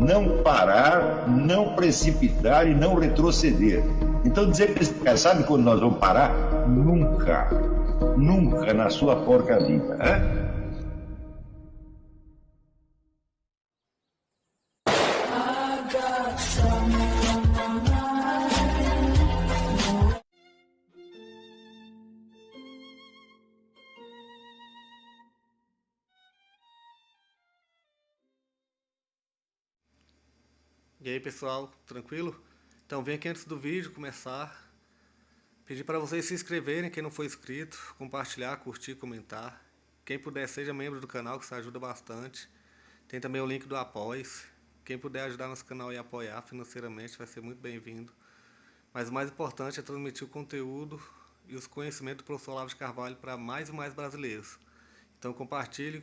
não parar, não precipitar e não retroceder. Então dizer para esse cara, sabe quando nós vamos parar? Nunca. Nunca na sua porca vida, né? E aí pessoal, tranquilo? Então vem aqui antes do vídeo começar, pedir para vocês se inscreverem, quem não for inscrito, compartilhar, curtir, comentar. Quem puder seja membro do canal, que isso ajuda bastante. Tem também o link do Apoia-se. Quem puder ajudar nosso canal e apoiar financeiramente vai ser muito bem-vindo. Mas o mais importante é transmitir o conteúdo e os conhecimentos do professor Olavo de Carvalho para mais e mais brasileiros. Então compartilhe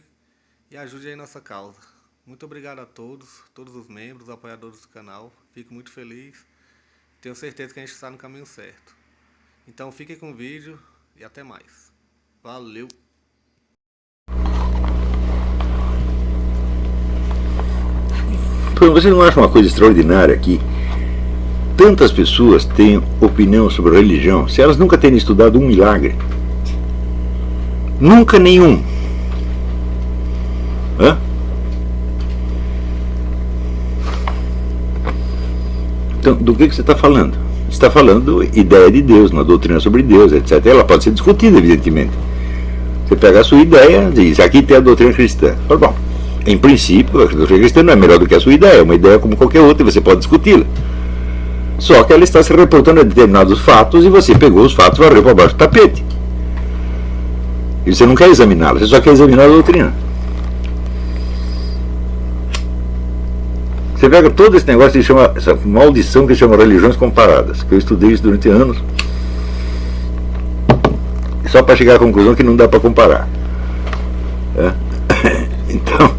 e ajude aí nossa causa. Muito obrigado a todos os membros, apoiadores do canal. Fico muito feliz. Tenho certeza que a gente está no caminho certo. Então fiquem com o vídeo e até mais. Valeu! Você não acha uma coisa extraordinária aqui? Tantas pessoas têm opinião sobre religião, se elas nunca terem estudado um milagre. Nunca nenhum. Hã? Então, do que você está falando? Você está falando ideia de Deus, uma doutrina sobre Deus, etc. Ela pode ser discutida, evidentemente. Você pega a sua ideia e diz, aqui tem a doutrina cristã. Fala, bom, em princípio, a doutrina cristã não é melhor do que a sua ideia, é uma ideia como qualquer outra e você pode discuti-la. Só que ela está se reportando a determinados fatos e você pegou os fatos e varreu para baixo do tapete. E você não quer examiná-la, você só quer examinar a doutrina. Você pega todo esse negócio que chama, essa maldição que chama religiões comparadas, que eu estudei isso durante anos, só para chegar à conclusão que não dá para comparar. Então,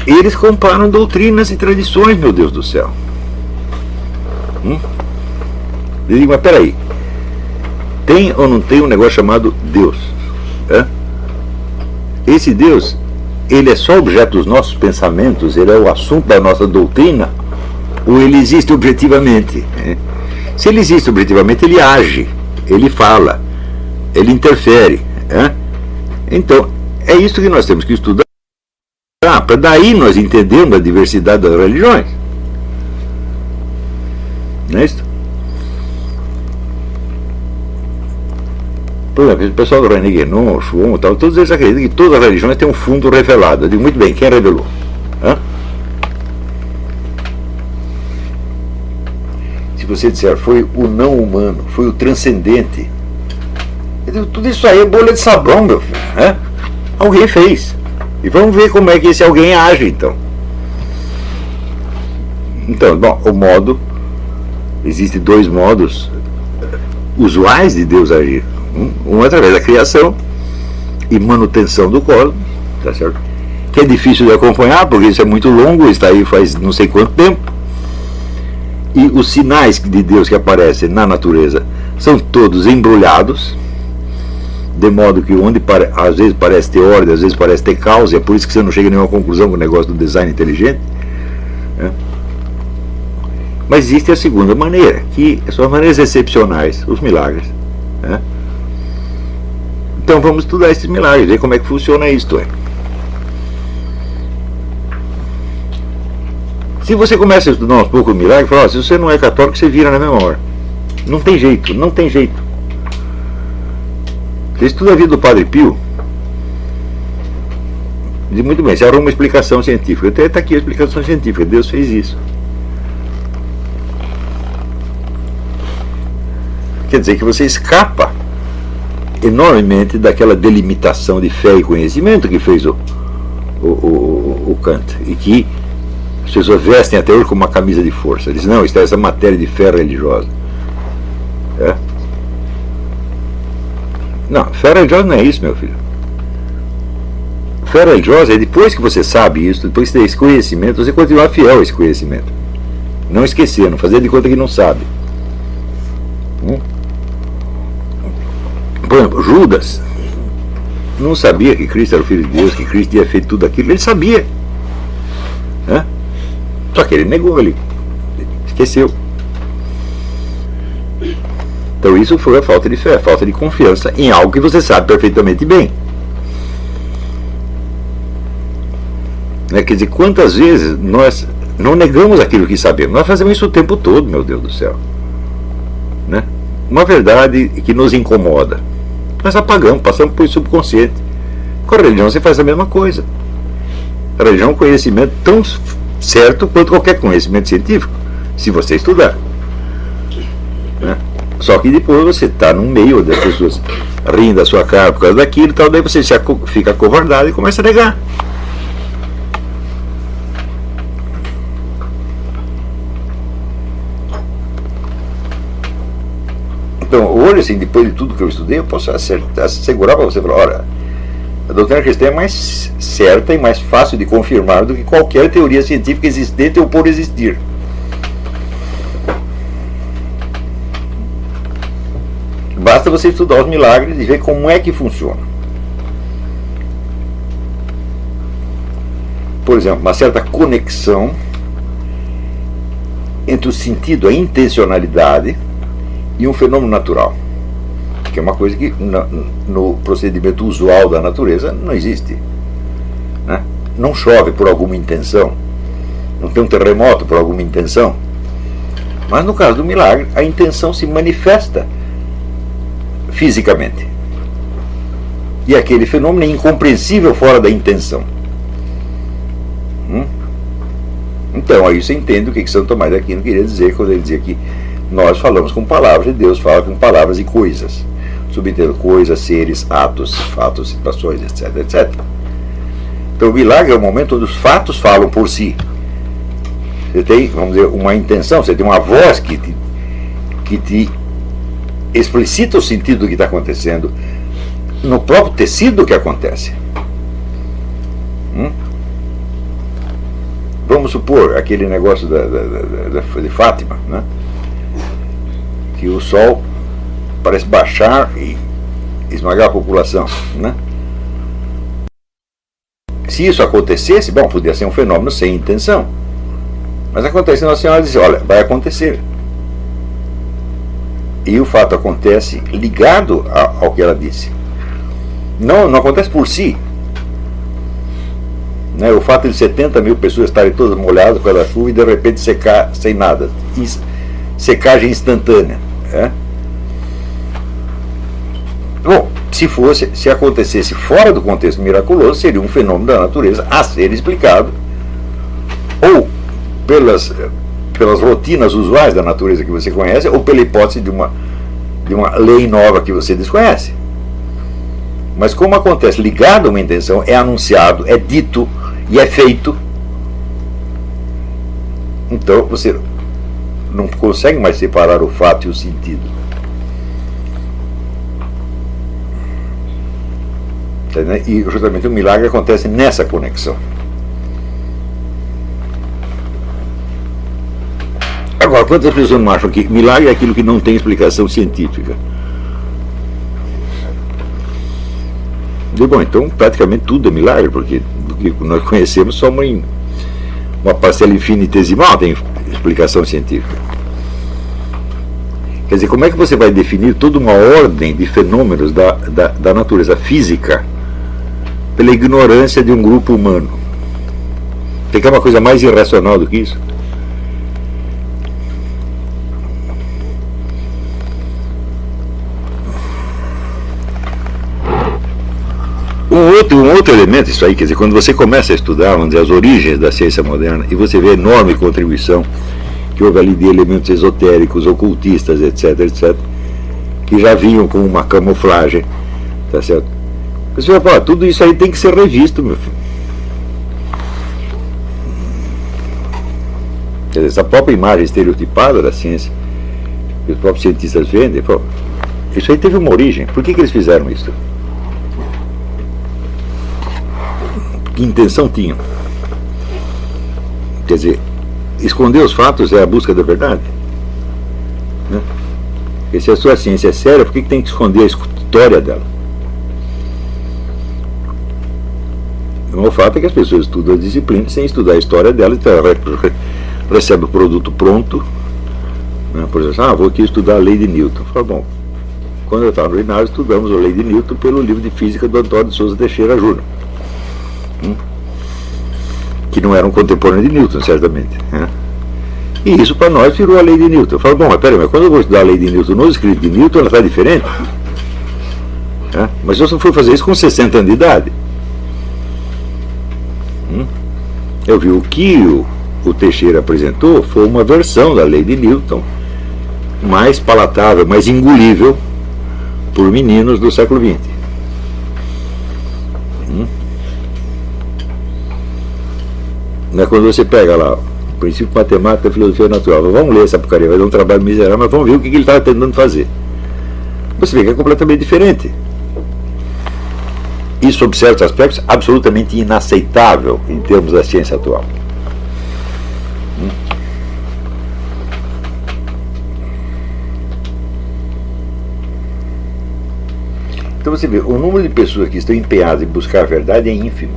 eles comparam doutrinas e tradições, meu Deus do céu. Eu digo, mas peraí, tem ou não tem um negócio chamado Deus? Esse Deus, ele é só objeto dos nossos pensamentos, ele é o assunto da nossa doutrina, ou ele existe objetivamente? Se ele existe objetivamente, ele age, ele fala, ele interfere. Então, é isso que nós temos que estudar, para daí nós entendermos a diversidade das religiões. Não é isso? Por exemplo, o pessoal do René Guénon, o Schwon, tal, todos eles acreditam que todas as religiões têm um fundo revelado. Eu digo, muito bem, quem revelou? Se você disser, foi o não humano, foi o transcendente, eu digo, tudo isso aí é bolha de sabão, meu filho. Alguém fez. E vamos ver como é que esse alguém age, então. Então, bom, o modo, existem dois modos usuais de Deus agir. Um através da criação e manutenção do cosmos, tá certo? Que é difícil de acompanhar, porque isso é muito longo, está aí faz não sei quanto tempo. E os sinais de Deus que aparecem na natureza são todos embrulhados, de modo que onde às vezes parece ter ordem, às vezes parece ter causa, e é por isso que você não chega a nenhuma conclusão com o negócio do design inteligente. Mas existe a segunda maneira, que são as maneiras excepcionais, os milagres. Então vamos estudar esses milagres, ver como é que funciona isto. Se você começa a estudar uns poucos milagres, fala, se você não é católico, você vira na mesma hora. Não tem jeito, não tem jeito. Você estuda a vida do Padre Pio, diz muito bem, você arruma uma explicação científica. Até está aqui a explicação científica, Deus fez isso. Quer dizer que você escapa enormemente daquela delimitação de fé e conhecimento que fez o Kant, e que as pessoas vestem até hoje como uma camisa de força. Eles não, está essa matéria de fé religiosa. Não, fé religiosa não é isso, meu filho. Fé religiosa é depois que você sabe isso, depois que você tem esse conhecimento, você continuar fiel a esse conhecimento. Não esquecer, não fazer de conta que não sabe. Por exemplo, Judas não sabia que Cristo era o Filho de Deus, que Cristo tinha feito tudo aquilo. Ele sabia. né? Só que ele negou, ele esqueceu. Então isso foi a falta de fé, a falta de confiança em algo que você sabe perfeitamente bem. Né? Quer dizer, quantas vezes nós não negamos aquilo que sabemos? Nós fazemos isso o tempo todo, meu Deus do céu. Né? Uma verdade que nos incomoda, nós apagamos, passamos por subconsciente. Com a religião você faz a mesma coisa. A religião é um conhecimento tão certo quanto qualquer conhecimento científico, se você estudar. Né? Só que depois você está no meio das pessoas rindo da sua cara por causa daquilo e tal, daí você já fica acovardado e começa a negar. Então, hoje, assim, depois de tudo que eu estudei, eu posso assegurar para você, falar, olha, a doutrina cristã é mais certa e mais fácil de confirmar do que qualquer teoria científica existente ou por existir. Basta você estudar os milagres e ver como é que funciona. Por exemplo, uma certa conexão entre o sentido, a intencionalidade e um fenômeno natural, que é uma coisa que no procedimento usual da natureza não existe, né? Não chove por alguma intenção, não tem um terremoto por alguma intenção, mas no caso do milagre a intenção se manifesta fisicamente, e aquele fenômeno é incompreensível fora da intenção. Então aí você entende o que Santo Tomás de Aquino queria dizer quando ele dizia que nós falamos com palavras e Deus fala com palavras e coisas, subentendo coisas, seres, atos, fatos, situações, etc, etc. Então o milagre é o momento onde os fatos falam por si. Você tem, vamos dizer, uma intenção, você tem uma voz que te explicita o sentido do que está acontecendo no próprio tecido que acontece. Vamos supor aquele negócio de Fátima, né? Que o sol parece baixar e esmagar a população, né? Se isso acontecesse, bom, podia ser um fenômeno sem intenção, mas acontece, Nossa Senhora diz, olha, vai acontecer, e o fato acontece ligado ao que ela disse, não acontece por si, né? O fato de 70 mil pessoas estarem todas molhadas pela chuva e de repente secar sem nada, secagem instantânea. Bom, se acontecesse fora do contexto miraculoso, seria um fenômeno da natureza a ser explicado ou pelas rotinas usuais da natureza que você conhece, ou pela hipótese de uma lei nova que você desconhece. Mas como acontece ligado a uma intenção, é anunciado, é dito e é feito, então você não consegue mais separar o fato e o sentido. E justamente o milagre acontece nessa conexão. Agora, quantas pessoas não acham que milagre é aquilo que não tem explicação científica? Bom, então praticamente tudo é milagre, porque do que nós conhecemos só uma parcela infinitesimal tem explicação científica. Quer dizer, como é que você vai definir toda uma ordem de fenômenos da natureza física pela ignorância de um grupo humano? Tem que é uma coisa mais irracional do que isso? Um outro elemento, isso aí, quer dizer, quando você começa a estudar, vamos dizer, as origens da ciência moderna, e você vê a enorme contribuição que houve ali de elementos esotéricos, ocultistas, etc, etc, que já vinham com uma camuflagem, tá certo? Você vai falar, tudo isso aí tem que ser revisto, meu filho. Quer dizer, essa própria imagem estereotipada da ciência, que os próprios cientistas vendem, pô, isso aí teve uma origem. Por que eles fizeram isso? Que intenção tinham? Quer dizer, esconder os fatos é a busca da verdade, né? Porque se a sua ciência é séria, por que tem que esconder a história dela? O fato é que as pessoas estudam a disciplina sem estudar a história dela, então ela recebe o produto pronto, né? Por exemplo, vou aqui estudar a lei de Newton. Fala, bom, quando eu estava no ginásio, estudamos a lei de Newton pelo livro de física do Antônio de Souza Teixeira Júnior, que não era um contemporâneo de Newton, certamente, né? E isso para nós virou a lei de Newton. Eu falo, bom, mas peraí, mas quando eu vou estudar a lei de Newton no escrito de Newton, ela está diferente? Mas eu só fui fazer isso com 60 anos de idade. Eu vi o que o Teixeira apresentou foi uma versão da lei de Newton mais palatável, mais engolível por meninos do século XX. Não é quando você pega lá o princípio matemático da filosofia natural, vamos ler essa porcaria, vai dar um trabalho miserável, mas vamos ver o que ele estava tentando fazer. Você vê que é completamente diferente. E, sob certos aspectos, absolutamente inaceitável em termos da ciência atual. Então você vê, o número de pessoas que estão empenhadas em buscar a verdade é ínfimo.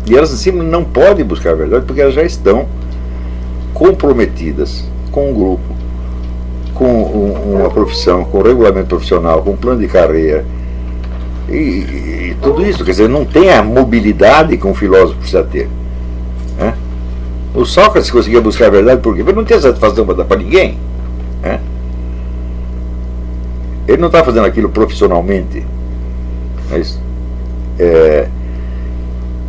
E elas simplesmente não podem buscar a verdade porque elas já estão comprometidas com um grupo, com uma profissão, com um regulamento profissional, com um plano de carreira. E tudo isso, quer dizer, não tem a mobilidade que um filósofo precisa ter, né? O Sócrates conseguia buscar a verdade porque ele não tinha satisfação para dar para ninguém, né? Ele não está fazendo aquilo profissionalmente, mas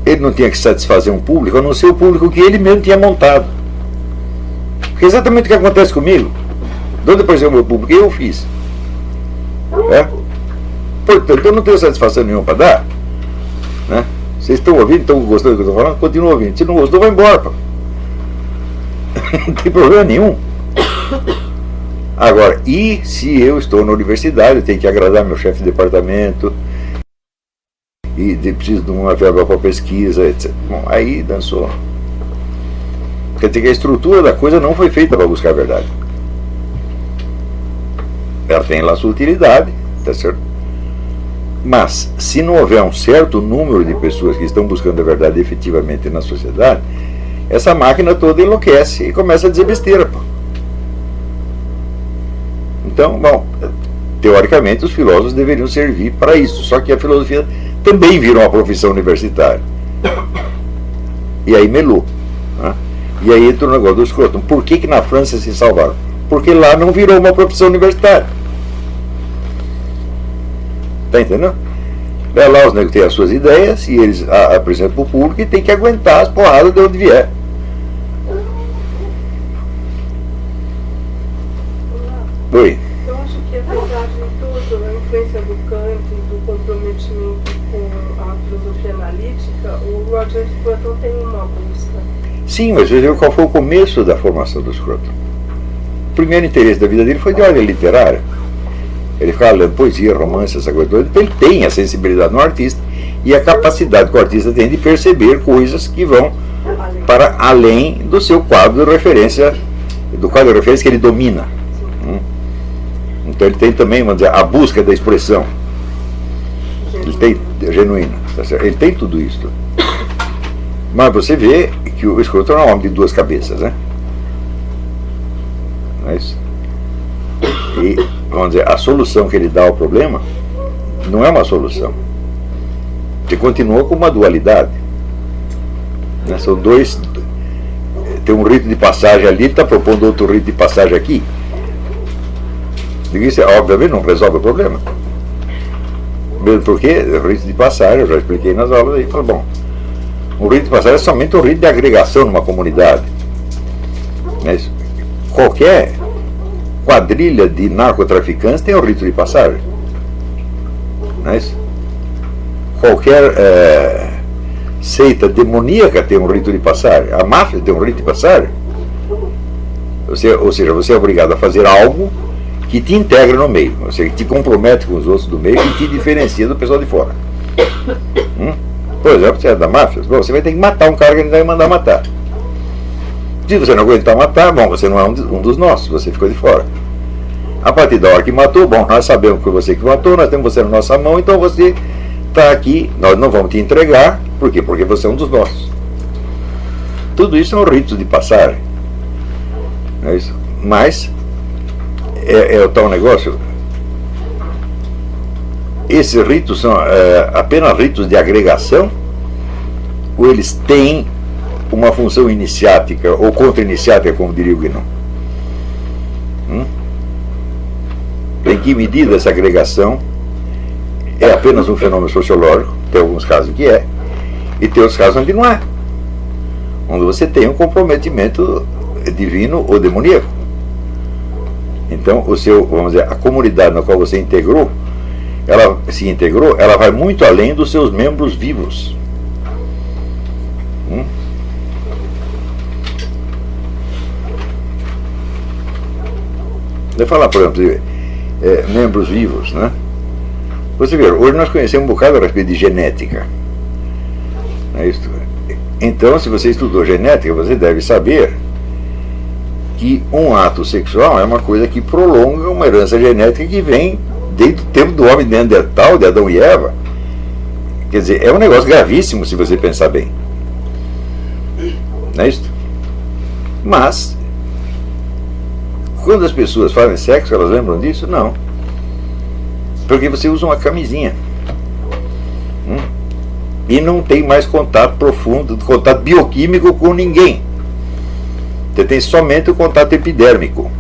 ele não tinha que satisfazer um público, a não ser o público que ele mesmo tinha montado. Porque é exatamente o que acontece comigo. De onde apareceu o meu público? Eu fiz. Portanto, eu não tenho satisfação nenhuma para dar, né? Vocês estão ouvindo, estão gostando do que eu estou falando? Continua ouvindo. Se não gostou, vai embora, pô. Não tem problema nenhum. Agora, e se eu estou na universidade, eu tenho que agradar meu chefe de departamento, e preciso de uma verba para pesquisa, etc. Bom, aí dançou. Quer dizer que a estrutura da coisa não foi feita para buscar a verdade. Ela tem lá sua utilidade, tá certo? Mas, se não houver um certo número de pessoas que estão buscando a verdade efetivamente na sociedade, essa máquina toda enlouquece e começa a dizer besteira, pô. Então, bom, teoricamente os filósofos deveriam servir para isso, só que a filosofia também virou uma profissão universitária. E aí melou, né? E aí entra o negócio do escroto. Por que na França se salvaram? Porque lá não virou uma profissão universitária. Tá entendendo? Lá os negros têm as suas ideias e eles apresentam para o público e tem que aguentar as porradas de onde vier. Oi. Eu acho que, apesar de tudo, a influência do Kant e do comprometimento com a filosofia analítica, o Roger Scruton tem uma busca. Sim, mas veja qual foi o começo da formação do Scruton. O primeiro interesse da vida dele foi de ordem literária. Ele ficava lendo poesia, romance, essa coisa toda. Então ele tem a sensibilidade no artista e a capacidade que o artista tem de perceber coisas que vão para além do seu quadro de referência, do quadro de referência que ele domina. Então ele tem também, vamos dizer, a busca da expressão. Ele tem genuína, tá certo? Ele tem tudo isso. Mas você vê que o Scruton é um homem de duas cabeças, né? Não é isso? E, vamos dizer, a solução que ele dá ao problema não é uma solução. Ele continua com uma dualidade, né? São dois. Tem um rito de passagem ali, ele está propondo outro rito de passagem aqui. Isso, obviamente, não resolve o problema. Mesmo porque o rito de passagem, eu já expliquei nas aulas aí, falo, bom, o rito de passagem é somente um rito de agregação numa comunidade. Mas qualquer quadrilha de narcotraficantes tem um rito de passagem. Não é isso? Qualquer seita demoníaca tem um rito de passagem. A máfia tem um rito de passagem. Ou seja, você é obrigado a fazer algo que te integra no meio, ou seja, que te compromete com os outros do meio e te diferencia do pessoal de fora. Por exemplo, você é da máfia, bom, você vai ter que matar um cara que ele vai mandar matar. Se você não aguentar matar, bom, você não é um dos nossos, você ficou de fora. A partir da hora que matou, bom, nós sabemos que foi você que matou, nós temos você na nossa mão, então você está aqui, nós não vamos te entregar. Por quê? Porque você é um dos nossos. Tudo isso é um rito de passagem. É isso. Mas é o tal negócio. Esses ritos são apenas ritos de agregação, ou eles têm uma função iniciática ou contra-iniciática, como diria o Guinon? Em que medida essa agregação é apenas um fenômeno sociológico? Tem alguns casos que é, e tem outros casos onde não é, onde você tem um comprometimento divino ou demoníaco. Então, vamos dizer, a comunidade na qual você integrou, ela se integrou, ela vai muito além dos seus membros vivos. Vou falar, por exemplo, membros vivos, né? Você vê, hoje nós conhecemos um bocado a respeito de genética. Não é isso? Então, se você estudou genética, você deve saber que um ato sexual é uma coisa que prolonga uma herança genética que vem desde o tempo do homem neandertal, de Adão e Eva. Quer dizer, é um negócio gravíssimo se você pensar bem. Não é isso? Mas, quando as pessoas fazem sexo, elas lembram disso? Não. Porque você usa uma camisinha. E não tem mais contato profundo, contato bioquímico com ninguém. Você tem somente o contato epidérmico.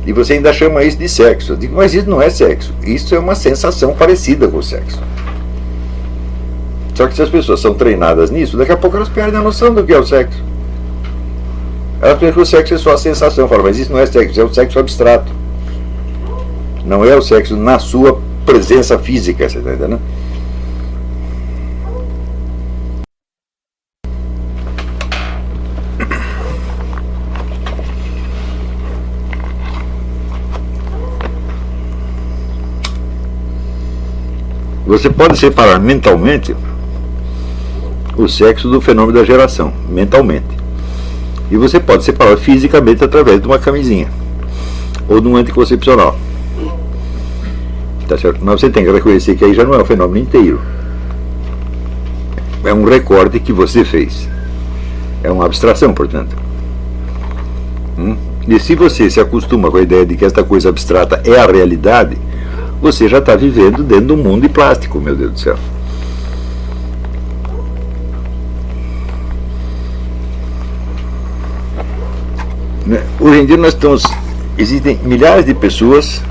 E você ainda chama isso de sexo. Eu digo, mas isso não é sexo. Isso é uma sensação parecida com o sexo. Só que se as pessoas são treinadas nisso, daqui a pouco elas perdem a noção do que é o sexo. Elas pensam que o sexo é só a sensação. Falam, mas isso não é sexo, é o sexo abstrato. Não é o sexo na sua presença física, você está entendendo? Você pode separar mentalmente o sexo do fenômeno da geração, mentalmente. E você pode separar fisicamente através de uma camisinha ou de um anticoncepcional. Tá certo? Mas você tem que reconhecer que aí já não é o fenômeno inteiro. É um recorte que você fez. É uma abstração, portanto. E se você se acostuma com a ideia de que esta coisa abstrata é a realidade, você já está vivendo dentro de um mundo de plástico, meu Deus do céu. Hoje em dia existem milhares de pessoas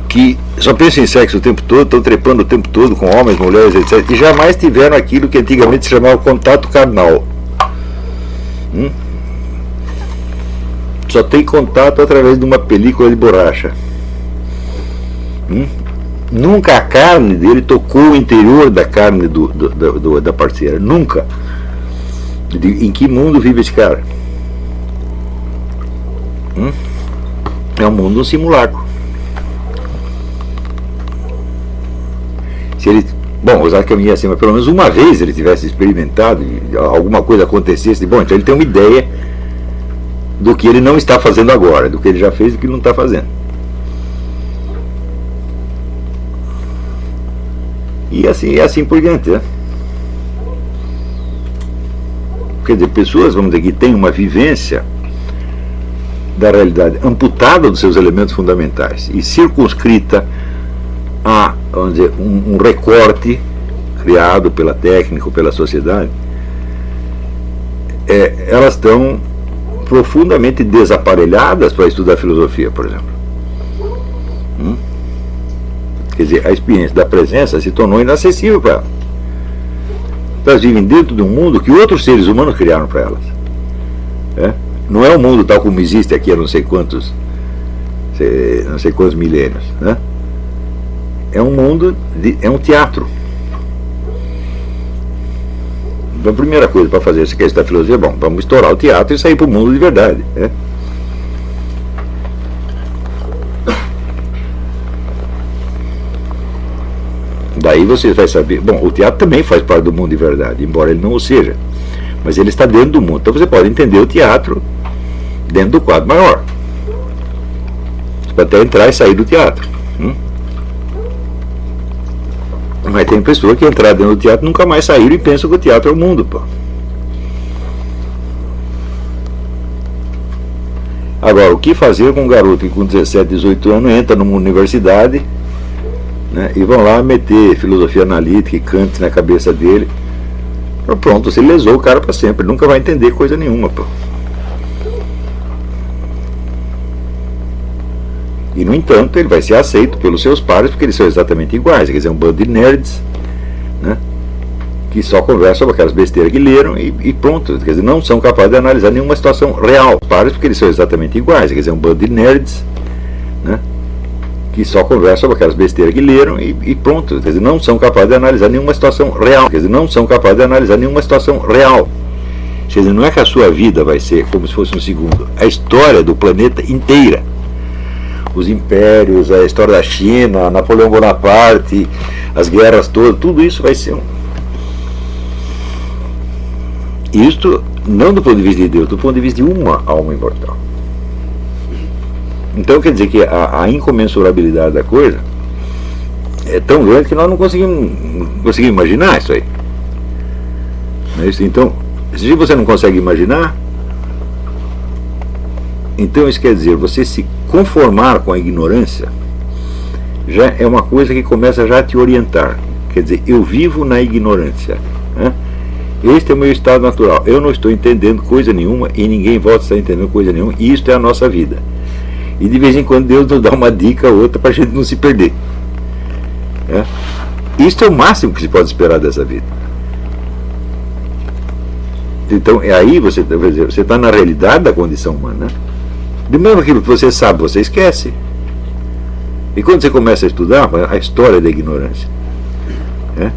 que só pensam em sexo o tempo todo, estão trepando o tempo todo com homens, mulheres, etc. E jamais tiveram aquilo que antigamente se chamava contato carnal. Só tem contato através de uma película de borracha. Nunca a carne dele tocou o interior da carne da parceira. Nunca. Em que mundo vive esse cara? É um mundo, um simulacro. Se ele, bom, usar que eu ia assim, mas pelo menos uma vez ele tivesse experimentado e alguma coisa acontecesse, bom, então ele tem uma ideia do que ele não está fazendo agora, do que ele já fez e do que ele não está fazendo. E assim por diante, né? Quer dizer, pessoas, vamos dizer, que têm uma vivência da realidade amputada dos seus elementos fundamentais e circunscrita a, vamos dizer, um recorte criado pela técnica ou pela sociedade, elas estão profundamente desaparelhadas para estudar filosofia, por exemplo. Quer dizer, a experiência da presença se tornou inacessível para elas. Elas vivem dentro de um mundo que outros seres humanos criaram para elas. Não é um mundo tal como existe aqui há não sei quantos milênios, né? É um mundo, é um teatro. Então a primeira coisa para fazer, você quer estudar filosofia, bom, vamos estourar o teatro e sair para o mundo de verdade, né? Daí você vai saber, bom, o teatro também faz parte do mundo de verdade, embora ele não o seja, mas ele está dentro do mundo. Então você pode entender o teatro dentro do quadro maior. Você pode até entrar e sair do teatro. Mas tem pessoas que entraram dentro do teatro nunca mais saíram e pensam que o teatro é o mundo, pô. Agora, o que fazer com um garoto que com 17, 18 anos entra numa universidade, né, e vão lá meter filosofia analítica e Kant na cabeça dele? Pronto, você lesou o cara para sempre, ele nunca vai entender coisa nenhuma, pô. E, no entanto, ele vai ser aceito pelos seus pares porque eles são exatamente iguais, quer dizer, um bando de nerds, né, que só conversam sobre aquelas besteiras que leram e pronto, quer dizer, não são capazes de analisar nenhuma situação real. Pares porque eles são exatamente iguais, quer dizer, um bando de nerds, né, que só conversam sobre aquelas besteiras que leram e pronto, quer dizer, não são capazes de analisar nenhuma situação real, quer dizer, não são capazes de analisar nenhuma situação real. Quer dizer, não é que a sua vida vai ser como se fosse um segundo, a história do planeta inteira. Os impérios, a história da China, Napoleão Bonaparte, as guerras todas, tudo isso vai ser isto não do ponto de vista de Deus, do ponto de vista de uma alma imortal. Então quer dizer que a incomensurabilidade da coisa é tão grande que nós não conseguimos imaginar isso aí. Então, se você não consegue imaginar, então isso quer dizer, você se conformar com a ignorância já é uma coisa que começa já a te orientar. Quer dizer, eu vivo na ignorância, né? Este é o meu estado natural, eu não estou entendendo coisa nenhuma e ninguém volta a estar entendendo coisa nenhuma, e isto é a nossa vida. E de vez em quando Deus nos dá uma dica ou outra para a gente não se perder, né? Isto é o máximo que se pode esperar dessa vida. Então é aí você está na realidade da condição humana, né? De mesmo aquilo que você sabe, você esquece. E quando você começa a estudar a história da ignorância, né?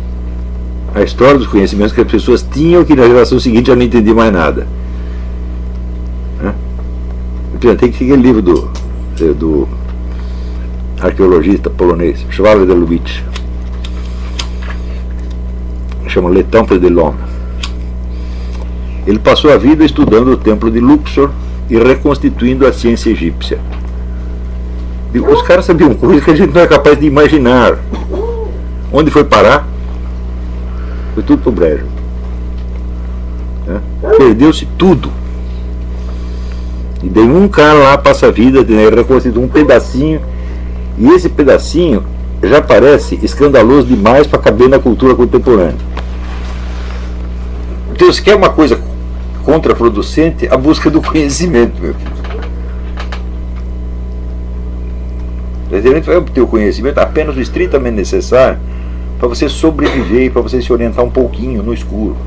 A história dos conhecimentos que as pessoas tinham, que na geração seguinte já não entendiam mais nada, né? Tem que seguir o livro do arqueologista polonês Szwajda de Lubitsch, chama Le Temple de l'Homme. Ele passou a vida estudando o templo de Luxor e reconstituindo a ciência egípcia. Os caras sabiam coisas que a gente não é capaz de imaginar. Onde foi parar? Foi tudo pro brejo, né? Perdeu-se tudo. E daí um cara lá passa a vida, né, reconstitui um pedacinho, e esse pedacinho já parece escandaloso demais para caber na cultura contemporânea. Deus quer uma coisa contraproducente, a busca do conhecimento, meu filho. A gente vai obter o conhecimento apenas o estritamente necessário para você sobreviver e para você se orientar um pouquinho no escuro.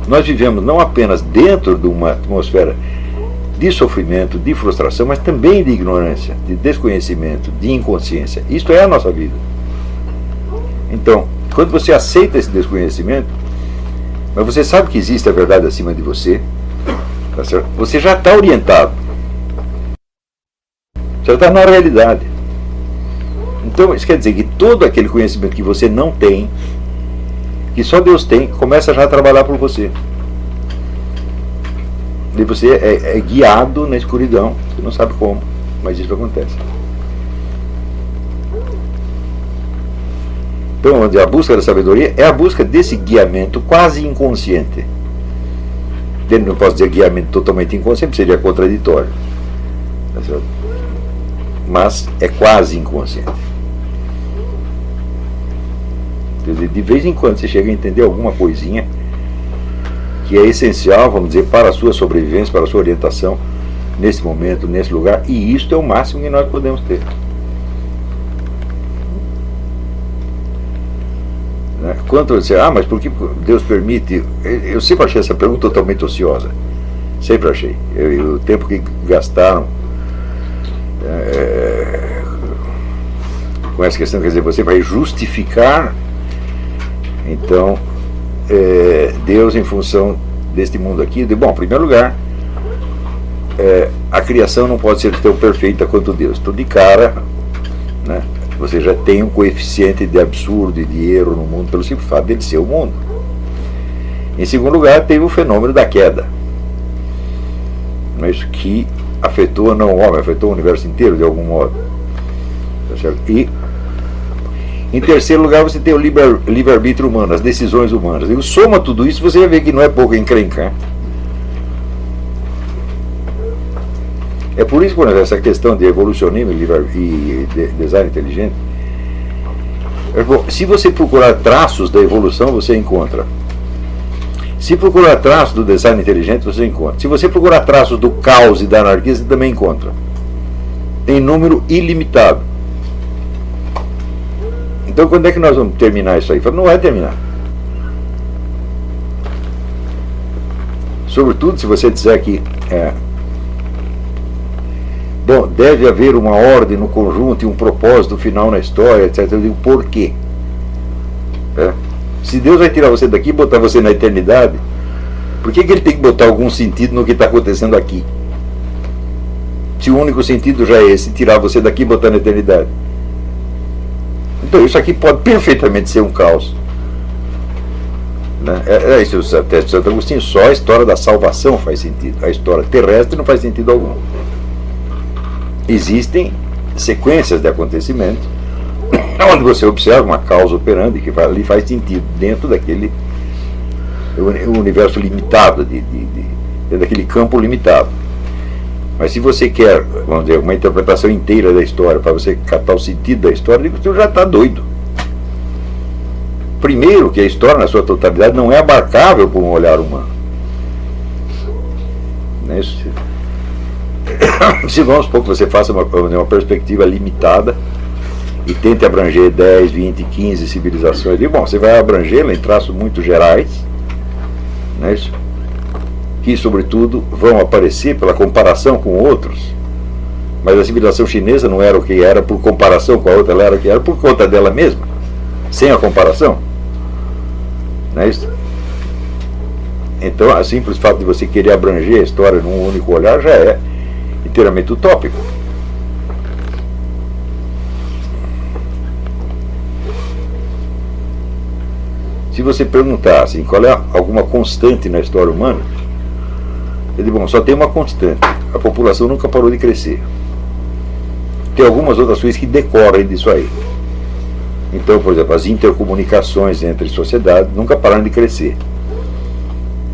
Nós vivemos não apenas dentro de uma atmosfera de sofrimento, de frustração, mas também de ignorância, de desconhecimento, de inconsciência. Isto é a nossa vida. Então, quando você aceita esse desconhecimento, mas você sabe que existe a verdade acima de você, tá certo? Você já está orientado. Você já está na realidade. Então, isso quer dizer que todo aquele conhecimento que você não tem, que só Deus tem, começa já a trabalhar por você. E você é guiado na escuridão, você não sabe como, mas isso acontece. Então, a busca da sabedoria é a busca desse guiamento quase inconsciente. Eu não posso dizer guiamento totalmente inconsciente, seria contraditório, tá certo? Mas é quase inconsciente. Quer dizer, de vez em quando você chega a entender alguma coisinha que é essencial, vamos dizer, para a sua sobrevivência, para a sua orientação nesse momento, nesse lugar, e isto é o máximo que nós podemos ter. Quanto você, mas por que Deus permite? Eu sempre achei essa pergunta totalmente ociosa. Sempre achei. O tempo que gastaram com essa questão, quer dizer, você vai justificar então Deus em função deste mundo aqui. Bom, em primeiro lugar, a criação não pode ser tão perfeita quanto Deus. Então, de cara, né, você já tem um coeficiente de absurdo e de erro no mundo pelo simples fato dele ser o mundo. Em segundo lugar, teve o fenômeno da queda, mas que afetou não o homem, afetou o universo inteiro de algum modo, tá certo? E Em terceiro lugar, você tem o livre-arbítrio humano, as decisões humanas. E soma tudo isso, você vai ver que não é pouco encrencar. É por isso que essa questão de evolucionismo e design inteligente, se você procurar traços da evolução, você encontra. Se procurar traços do design inteligente, você encontra. Se você procurar traços do caos e da anarquia, você também encontra. Em número ilimitado. Então, quando é que nós vamos terminar isso aí? Não vai terminar. Sobretudo se você disser que bom, deve haver uma ordem no conjunto e um propósito final na história, etc. Eu digo, por quê? Se Deus vai tirar você daqui e botar você na eternidade, por que ele tem que botar algum sentido no que está acontecendo aqui? Se o único sentido já é esse, tirar você daqui e botar na eternidade. Então isso aqui pode perfeitamente ser um caos. É isso, até Santo Agostinho, só a história da salvação faz sentido. A história terrestre não faz sentido algum. Existem sequências de acontecimentos onde você observa uma causa operandi que ali faz sentido dentro daquele universo limitado, dentro daquele campo limitado. Mas se você quer, vamos dizer, uma interpretação inteira da história, para você captar o sentido da história, você já está doido. Primeiro, que a história na sua totalidade não é abarcável por um olhar humano. Não é isso? Se vamos supor que você faça uma perspectiva limitada e tente abranger 10, 20, 15 civilizações, bom, você vai abrangê-la em traços muito gerais, não é isso? Que, sobretudo, vão aparecer pela comparação com outros. Mas a civilização chinesa não era o que era por comparação com a outra, ela era o que era por conta dela mesma, sem a comparação. Não é isso? Então, o simples fato de você querer abranger a história num único olhar já é inteiramente utópico. Se você perguntar assim, qual é alguma constante na história humana, eu digo, bom, só tem uma constante: a população nunca parou de crescer. Tem algumas outras coisas que decorrem disso aí. Então, por exemplo, as intercomunicações entre sociedades nunca pararam de crescer.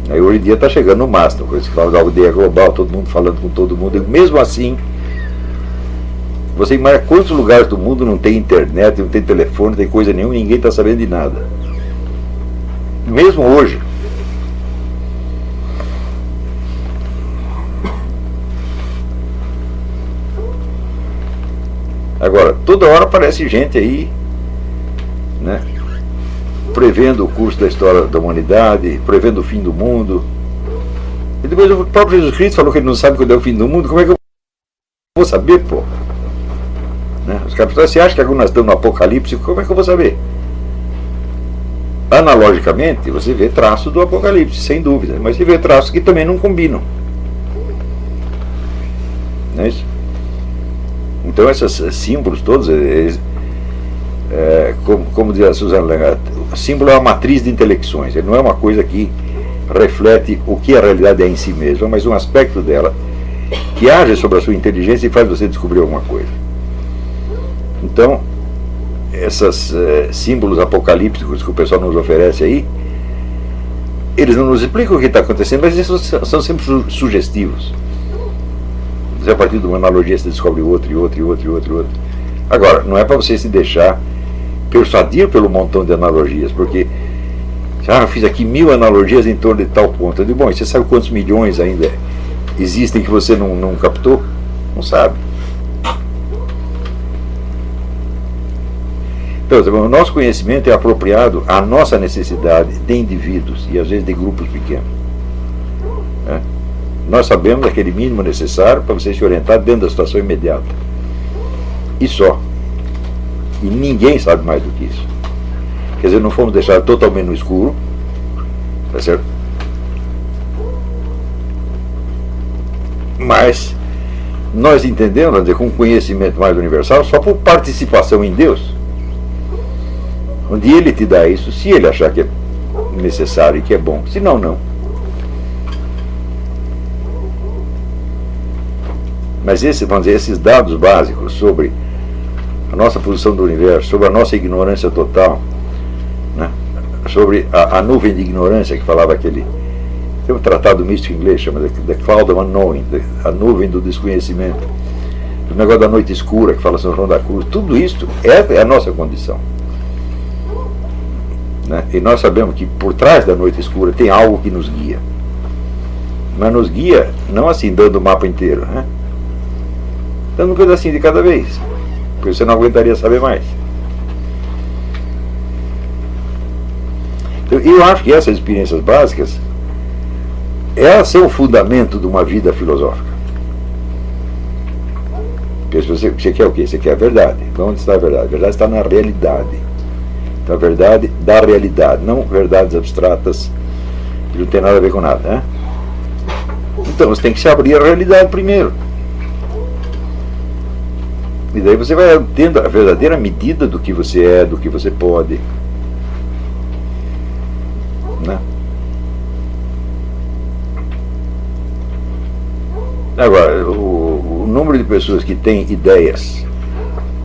Aí hoje em dia está chegando no máximo, coisa que fala da aldeia global, todo mundo falando com todo mundo. E mesmo assim, você imagina quantos lugares do mundo não tem internet, não tem telefone, não tem coisa nenhuma, ninguém está sabendo de nada. Mesmo hoje. Agora, toda hora aparece gente aí, né, prevendo o curso da história da humanidade, prevendo o fim do mundo. E depois o próprio Jesus Cristo falou que ele não sabe quando é o fim do mundo. Como é que eu vou saber, pô? Né? Os capitães, você acha que nós estamos no Apocalipse? Como é que eu vou saber? Analogicamente, você vê traços do Apocalipse, sem dúvida, mas você vê traços que também não combinam. Não é isso? Então esses símbolos todos, como diz a Suzana, o símbolo é uma matriz de intelecções. Ele não é uma coisa que reflete o que a realidade é em si mesma, mas um aspecto dela que age sobre a sua inteligência e faz você descobrir alguma coisa. Então, esses símbolos apocalípticos que o pessoal nos oferece aí, eles não nos explicam o que está acontecendo, mas eles são sempre sugestivos. A partir de uma analogia você descobre outra, e outra, e outra, e outra, e outra. Agora, não é para você se deixar persuadir pelo montão de analogias, porque eu fiz aqui 1000 analogias em torno de tal ponto. Eu digo, bom, e você sabe quantos milhões ainda existem que você não captou? Não sabe. Então, o nosso conhecimento é apropriado à nossa necessidade de indivíduos e às vezes de grupos pequenos. Nós sabemos aquele mínimo necessário para você se orientar dentro da situação imediata. E só. E ninguém sabe mais do que isso. Quer dizer, não fomos deixados totalmente no escuro. Tá certo? Mas nós entendemos, vamos dizer, com um conhecimento mais universal, só por participação em Deus. Onde Ele te dá isso, se Ele achar que é necessário e que é bom. Se não, não. Mas vamos dizer, esses dados básicos sobre a nossa posição do universo, sobre a nossa ignorância total, né? Sobre a nuvem de ignorância que falava aquele. Tem um tratado místico inglês, chama The Cloud of Unknowing, a nuvem do desconhecimento. O negócio da noite escura, que fala São João da Cruz, tudo isso é a nossa condição. Né? E nós sabemos que por trás da noite escura tem algo que nos guia. Mas nos guia não assim dando o mapa inteiro, né? Dando um pedacinho de cada vez, porque você não aguentaria saber mais. Então, eu acho que essas experiências básicas, elas são o fundamento de uma vida filosófica. Porque você quer o quê? Você quer a verdade. Onde está a verdade? A verdade está na realidade. Então a verdade da realidade, não verdades abstratas que não tem nada a ver com nada, né? Então você tem que se abrir à realidade primeiro. E daí você vai tendo a verdadeira medida do que você é, do que você pode, né? Agora, o número de pessoas que têm ideias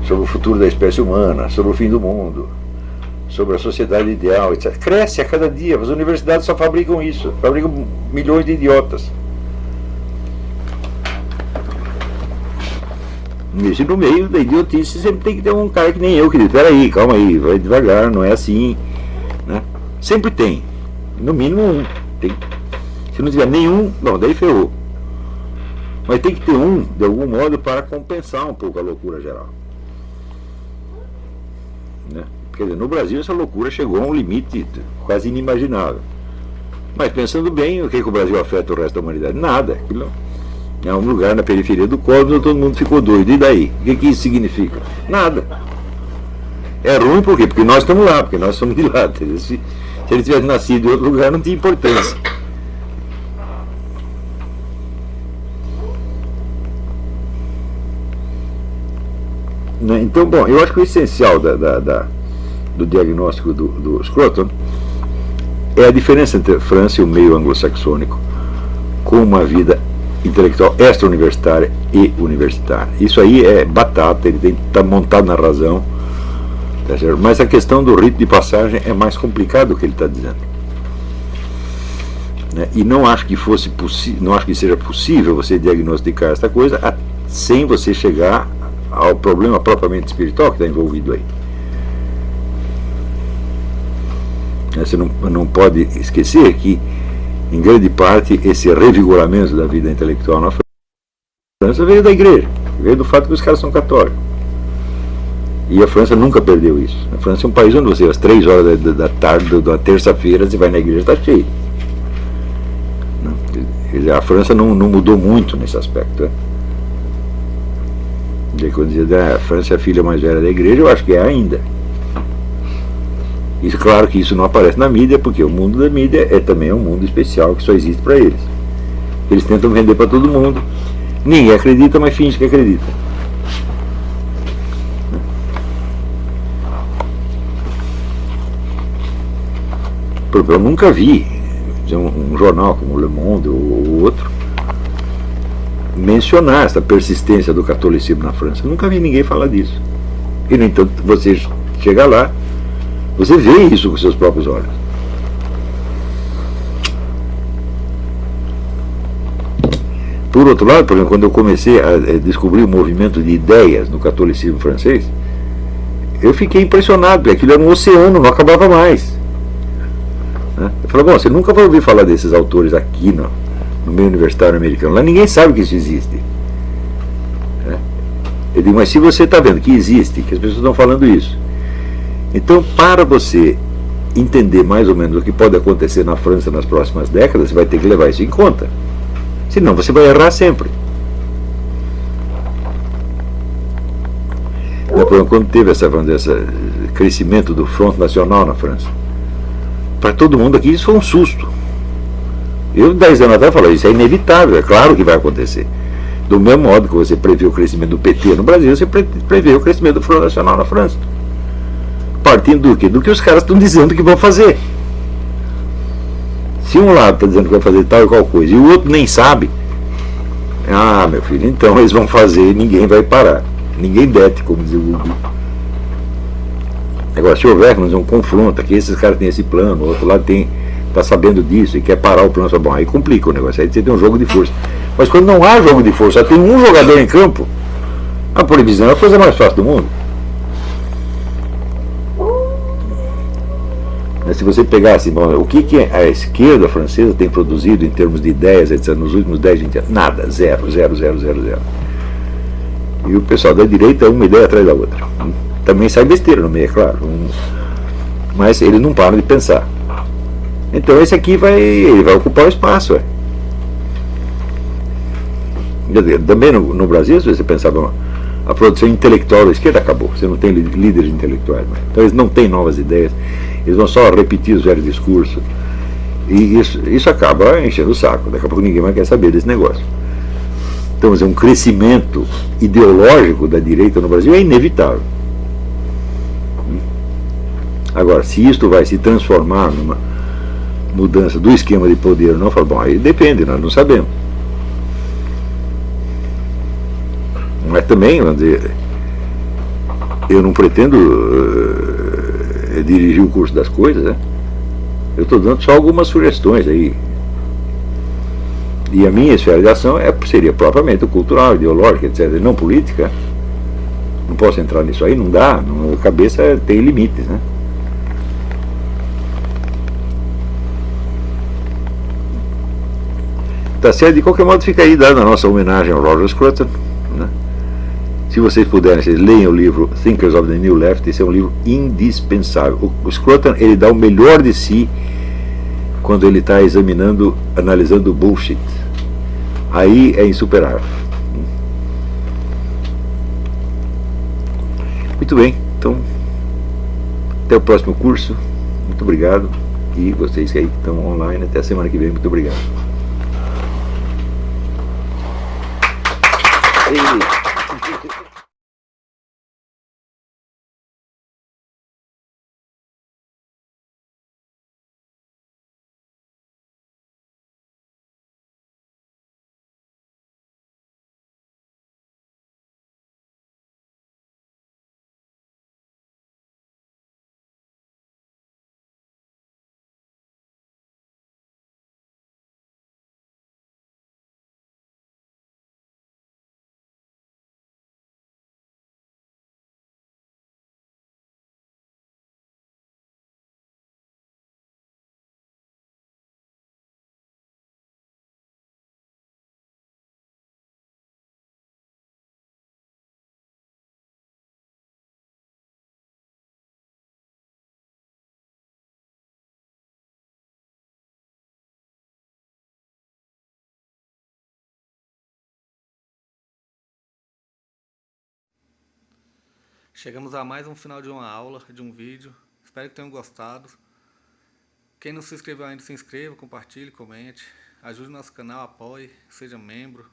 sobre o futuro da espécie humana, sobre o fim do mundo, sobre a sociedade ideal, etc., cresce a cada dia. As universidades só fabricam isso, fabricam milhões de idiotas. E no meio da idiotice sempre tem que ter um cara que nem eu, que diz, peraí, calma aí, vai devagar, não é assim, né? Sempre tem, no mínimo um. Tem. Se não tiver nenhum, não, daí ferrou. Mas tem que ter um, de algum modo, para compensar um pouco a loucura geral, né? Quer dizer, no Brasil essa loucura chegou a um limite quase inimaginável. Mas pensando bem, o que o Brasil afeta o resto da humanidade? Nada. Aquilo é um lugar na periferia do cosmos onde todo mundo ficou doido. E daí? O que isso significa? Nada. É ruim por quê? Porque nós estamos lá, porque nós somos de lá. Se ele tivesse nascido em outro lugar, não tinha importância. Então, bom, eu acho que o essencial do diagnóstico do Scruton é a diferença entre a França e o meio anglo-saxônico com uma vida intelectual extra-universitária e universitária. Isso aí é batata, ele tem que estar montado na razão, tá certo? Mas a questão do rito de passagem é mais complicado do que ele está dizendo, né? E não acho que não acho que seja possível você diagnosticar esta coisa sem você chegar ao problema propriamente espiritual que está envolvido aí. Você não pode esquecer que, em grande parte, esse revigoramento da vida intelectual na França veio da igreja, veio do fato que os caras são católicos. E a França nunca perdeu isso. A França é um país onde você, às 3 horas da tarde, da terça-feira, você vai na igreja, está cheio. A França não mudou muito nesse aspecto, né? Quando dizia, a França é a filha mais velha da igreja, eu acho que é ainda. Isso, claro que isso não aparece na mídia, porque o mundo da mídia é também um mundo especial que só existe para eles. Eles tentam vender para todo mundo. Ninguém acredita, mas finge que acredita. Eu nunca vi um jornal como Le Monde ou outro mencionar essa persistência do catolicismo na França. Eu nunca vi ninguém falar disso. E, no entanto, você chega lá, você vê isso com seus próprios olhos. Por outro lado, por exemplo, quando eu comecei a descobrir o movimento de ideias no catolicismo francês, eu fiquei impressionado, porque aquilo era um oceano, não acabava mais, né? Eu falei, bom, você nunca vai ouvir falar desses autores aqui no meio universitário americano. Lá ninguém sabe que isso existe, né? Eu digo, mas se você está vendo que existe, que as pessoas estão falando isso, então, para você entender mais ou menos o que pode acontecer na França nas próximas décadas, você vai ter que levar isso em conta. Senão você vai errar sempre. Quando teve esse crescimento do Front Nacional na França, para todo mundo aqui isso foi um susto. Eu, 10 anos atrás, falei, isso é inevitável, é claro que vai acontecer. Do mesmo modo que você prevê o crescimento do PT no Brasil, você prevê o crescimento do Front Nacional na França. Partindo do quê? Do que os caras estão dizendo que vão fazer. Se um lado está dizendo que vai fazer tal e qual coisa, e o outro nem sabe, meu filho, então eles vão fazer e ninguém vai parar. Ninguém dete, como diz o Google. Agora, se houver, vamos dizer, um confronto, que esses caras têm esse plano, o outro lado está sabendo disso e quer parar o plano, bom, aí complica o negócio, aí você tem um jogo de força. Mas quando não há jogo de força, só tem um jogador em campo, a proibição é a coisa mais fácil do mundo. Mas se você pegar assim, bom, o que a esquerda francesa tem produzido em termos de ideias, etc., nos últimos 10, 20 anos? Nada, zero. E o pessoal da direita é uma ideia atrás da outra. Também sai besteira no meio, é claro. Mas eles não param de pensar. Então esse aqui ele vai ocupar o espaço. Também no Brasil, se você pensar, bom, a produção intelectual da esquerda acabou. Você não tem líderes intelectuais. Então eles não têm novas ideias. Eles vão só repetir os velhos discursos. E isso acaba enchendo o saco. Daqui a pouco ninguém mais quer saber desse negócio. Então, um crescimento ideológico da direita no Brasil é inevitável. Agora, se isto vai se transformar numa mudança do esquema de poder ou não, falo, bom, aí depende, nós não sabemos. Mas também, vamos dizer, eu não pretendo dirigir o curso das coisas, né? Eu estou dando só algumas sugestões aí. E a minha esfera de ação seria propriamente cultural, ideológica, etc., não política. Não posso entrar nisso aí, não dá, a cabeça tem limites, né? Tá certo? De qualquer modo, fica aí dada a nossa homenagem ao Roger Scruton, né? Se vocês puderem, vocês leiam o livro Thinkers of the New Left. Esse é um livro indispensável. O Scruton, ele dá o melhor de si quando ele está analisando bullshit. Aí é insuperável. Muito bem, então até o próximo curso. Muito obrigado. E vocês que aí estão online, até a semana que vem. Muito obrigado. Chegamos a mais um final de uma aula, de um vídeo. Espero que tenham gostado. Quem não se inscreveu ainda, se inscreva, compartilhe, comente. Ajude o nosso canal, apoie, seja membro.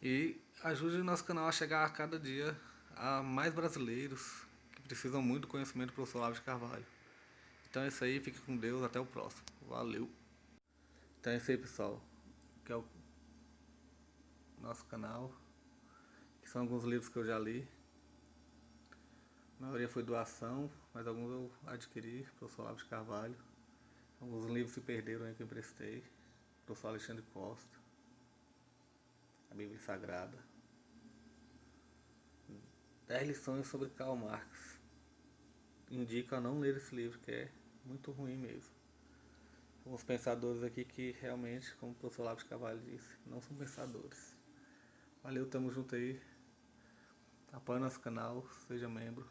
E ajude o nosso canal a chegar a cada dia a mais brasileiros que precisam muito do conhecimento do professor Olavo de Carvalho. Então é isso aí, fique com Deus, até o próximo. Valeu! Então é isso aí, pessoal. Que é o nosso canal. Que são alguns livros que eu já li. A maioria foi doação, mas alguns eu adquiri, professor Olavo de Carvalho. Alguns livros se perderam aí que eu emprestei. Professor Alexandre Costa. A Bíblia Sagrada. 10 lições sobre Karl Marx. Indico a não ler esse livro, que é muito ruim mesmo. Alguns pensadores aqui que realmente, como o professor Olavo de Carvalho disse, não são pensadores. Valeu, tamo junto aí. Apoie nosso canal, seja membro.